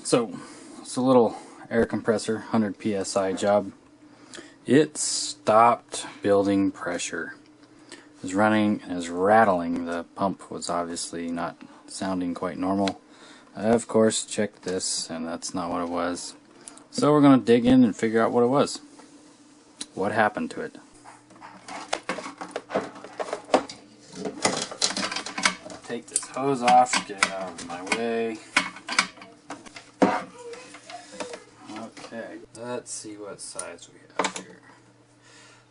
So it's a little air compressor, 100 psi job. It stopped building pressure. It was running and it was rattling. The pump was obviously not sounding quite normal. I of course checked this and that's not what it was. So we're going to dig in and figure out what it was. What happened to it? Take this hose off, get it out of my way. Okay, let's see what size we have here.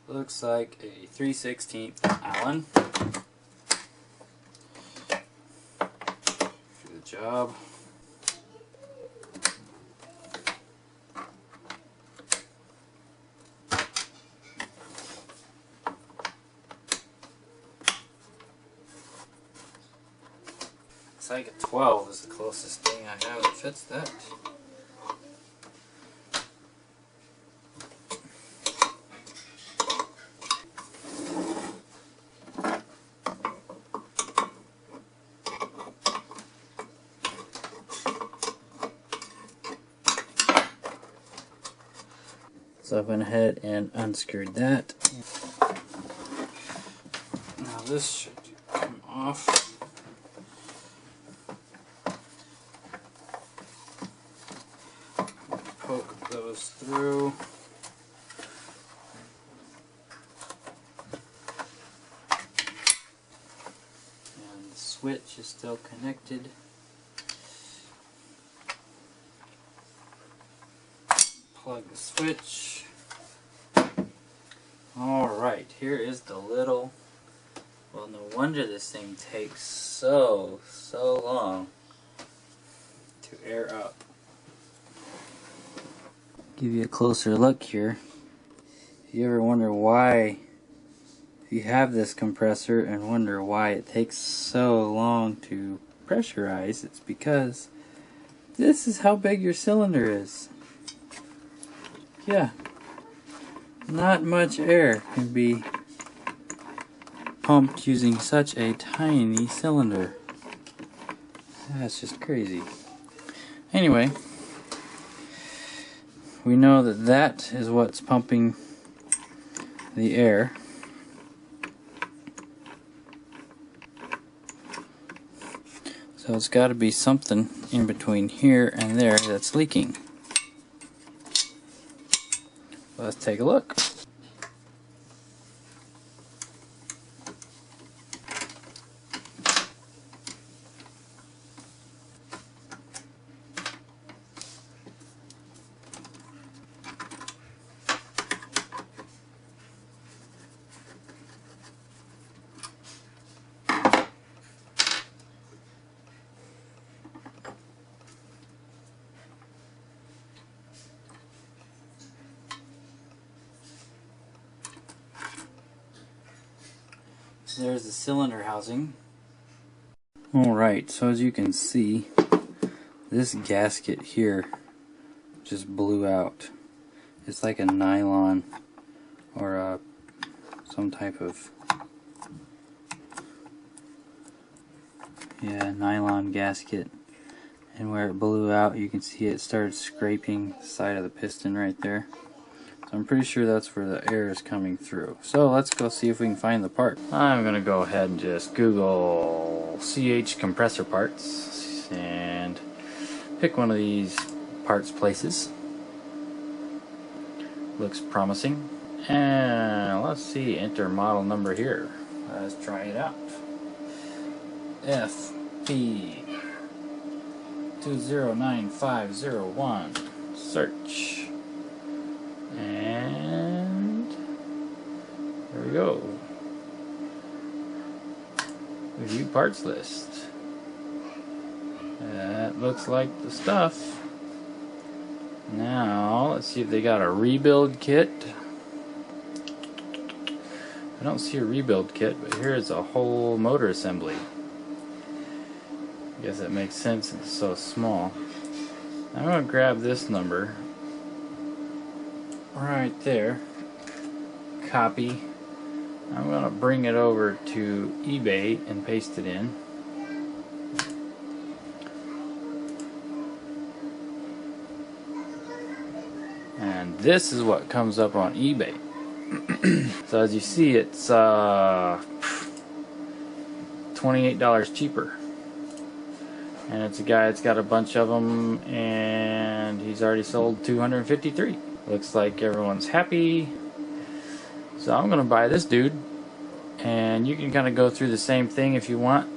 Looks like a 3/16 Allen. Do the job. Looks like a 12 is the closest thing I have that fits that. So I went ahead and unscrewed that. Now this should come off. Poke those through. And the switch is still connected. Plug the switch. Alright, here is the little, well, no wonder this thing takes so long to air up. Give you a closer look here. If you ever wonder why, if you have this compressor and wonder why it takes so long to pressurize, it's because this is how big your cylinder is. Yeah, not much air can be pumped using such a tiny cylinder. That's just crazy. Anyway, we know that that is what's pumping the air. So it's got to be something in between here and there that's leaking. Let's take a look. There's the cylinder housing. Alright, so as you can see, this gasket here just blew out. It's like a nylon or some type of nylon gasket, and where it blew out you can see it started scraping the side of the piston right there. So I'm pretty sure that's where the air is coming through. So let's go see if we can find the part. I'm gonna go ahead and just Google CH compressor parts and pick one of these parts places. Looks promising. And let's see, enter model number here. Let's try it out. FP209501. Search. And there we go. Review parts list. That looks like the stuff. Now let's see if they got a rebuild kit. I don't see a rebuild kit, but here's a whole motor assembly. I guess that makes sense, it's so small. I'm going to grab this number right there, copy. I'm going to bring it over to eBay and paste it in. And this is what comes up on eBay. So as you see, it's $28 cheaper. And it's a guy that's got a bunch of them, and he's already sold 253. Looks like everyone's happy. So I'm gonna buy this dude, and you can kind of go through the same thing if you want.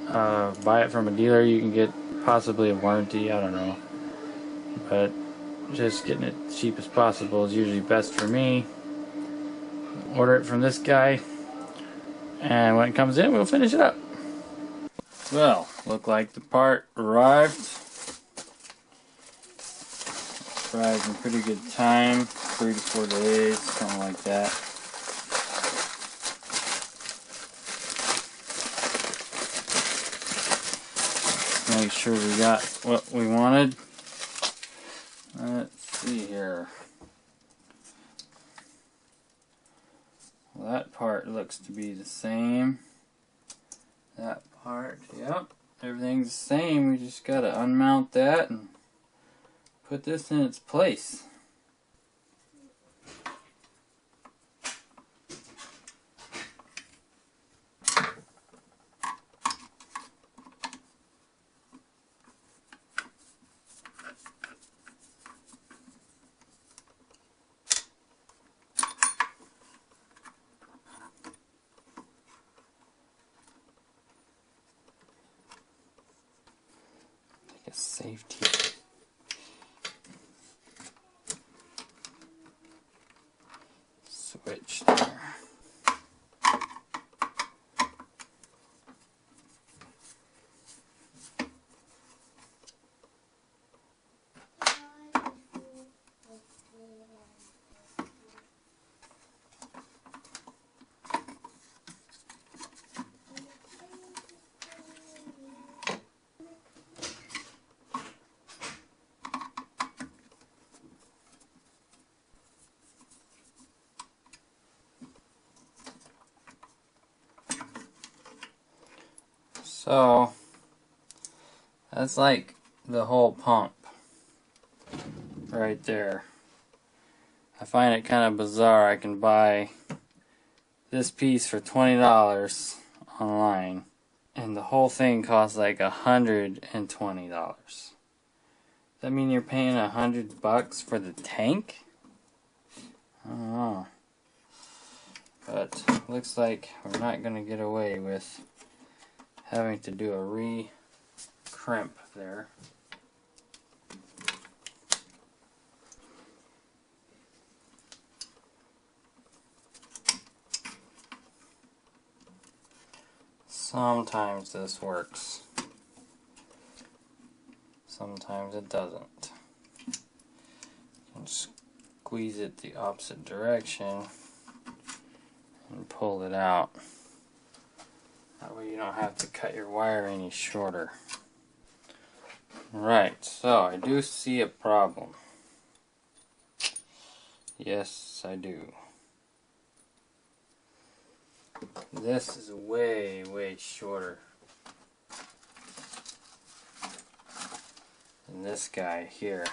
Buy it from a dealer. You can get possibly a warranty, I don't know, but just getting it as cheap as possible is usually best for me. Order it from this guy, and when it comes in, we'll finish it up. Well, look like the part arrived. Arrived in pretty good time, 3 to 4 days, something like that. Make sure we got what we wanted. Let's see here. Well, that part looks to be the same. That part, yep, everything's the same. We just gotta unmount that and put this in its place. A safety switch there. So that's like the whole pump right there. I find it kind of bizarre. I can buy this piece for $20 online, and the whole thing costs like $120. Does that mean you're paying $100 for the tank? I don't know. But looks like we're not going to get away with having to do a re-crimp there. Sometimes this works. Sometimes it doesn't. You can squeeze it the opposite direction and pull it out. That way you don't have to cut your wire any shorter. Right, so I do see a problem. Yes, I do. This is way, way shorter than this guy here.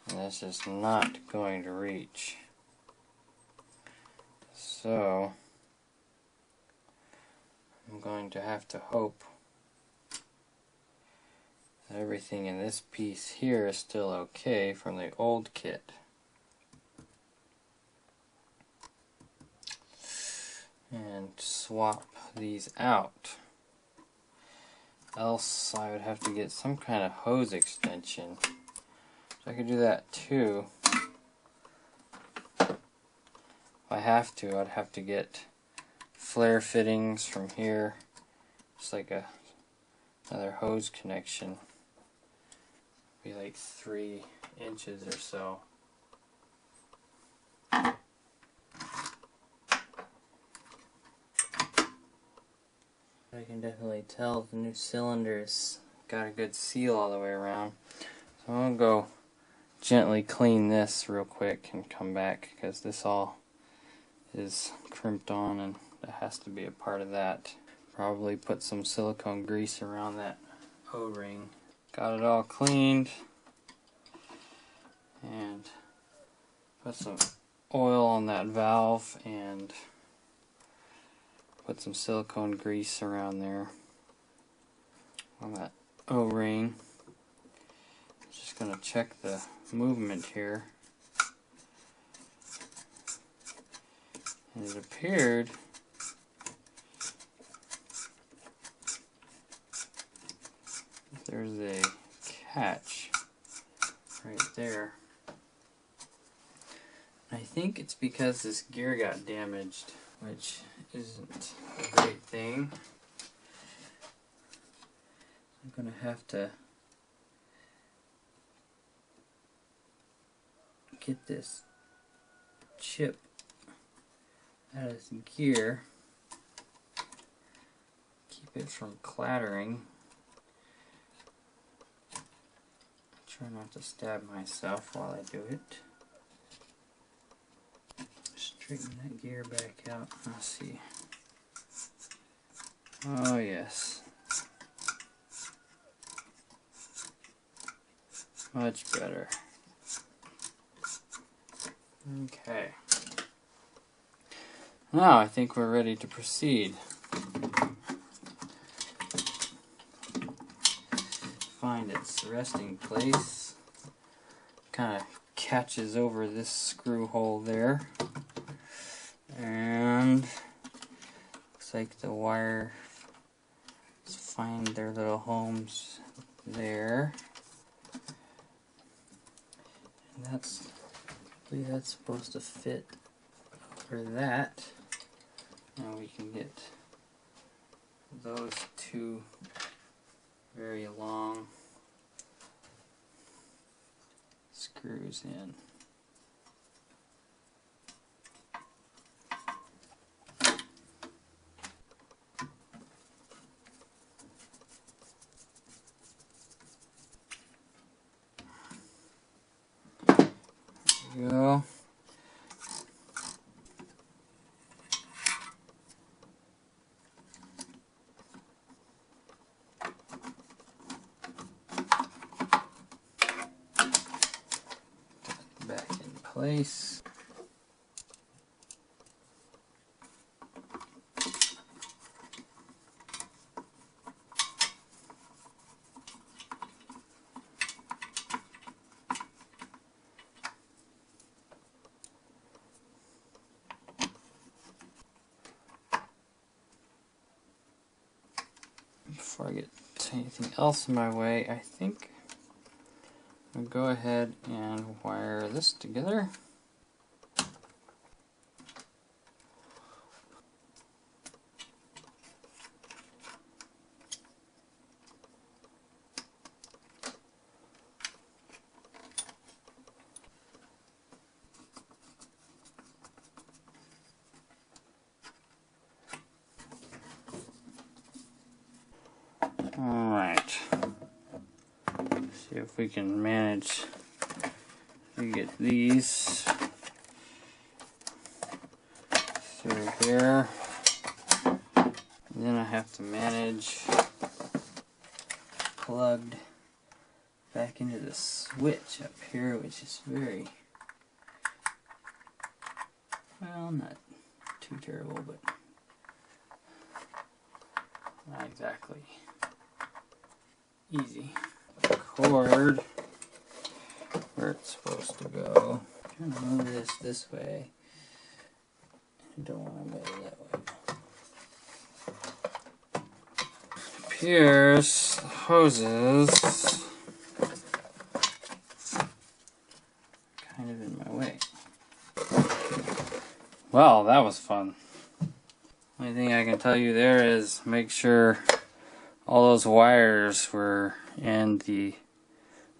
And this is not going to reach. So I'm going to have to hope that everything in this piece here is still okay from the old kit. And swap these out. Else I would have to get some kind of hose extension. So I could do that too. If I have to, I'd have to get flare fittings from here. Just like another hose connection. Be like 3 inches or so. I can definitely tell the new cylinder's got a good seal all the way around. So I'm going to go gently clean this real quick and come back, because this all is crimped on and that has to be a part of that. Probably put some silicone grease around that O-ring. Got it all cleaned. and put some oil on that valve and put some silicone grease around there on that O-ring. Just going to check the movement here. And it appeared there's a catch right there. I think it's because this gear got damaged, which isn't a great thing. I'm going to have to get this chip out of this gear, keep it from clattering. Try not to stab myself while I do it. Straighten that gear back out. Let's see. Oh yes. Much better. Okay. Now I think we're ready to proceed. Find its resting place. Kind of catches over this screw hole there. And looks like the wires find their little homes there. And that's, I believe that's supposed to fit over that. Now we can get those two very long screws in. There we go. Back in place. Before I get anything else in my way, I think I'll go ahead and wire this together. Alright, see if we can manage to get these through here. And then I have to manage plugged back into the switch up here, which is very, well, not too terrible, but not exactly easy. The cord where it's supposed to go. I'm trying to move this way. I don't want to move it that way. Appears the hoses kind of in my way. Well, that was fun. Only thing I can tell you there is make sure all those wires were in the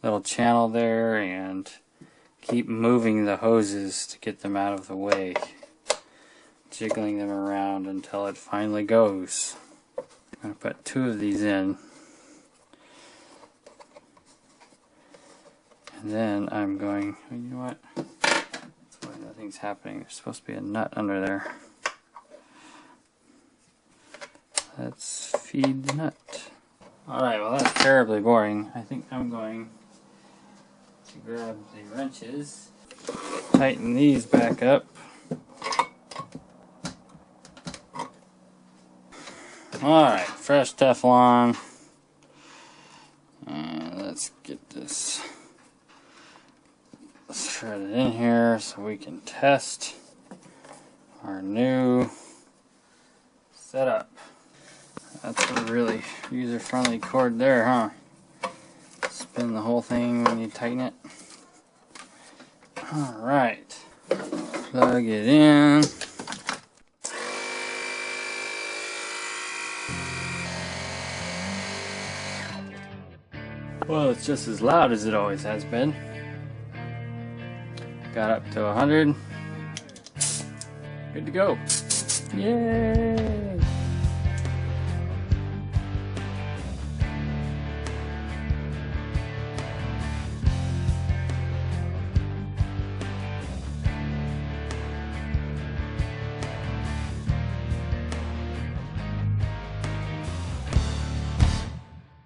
little channel there, and keep moving the hoses to get them out of the way, jiggling them around until it finally goes. I'm going to put two of these in, and then I'm going, you know what, that's why nothing's happening. There's supposed to be a nut under there. Let's feed the nut. Alright, well that's terribly boring. I think I'm going to grab the wrenches, tighten these back up. Alright, fresh Teflon. Let's get this threaded in here so we can test our new setup. That's a really user-friendly cord there, huh? Spin the whole thing when you tighten it. Alright, plug it in. Well, it's just as loud as it always has been. Got up to 100. Good to go. Yay!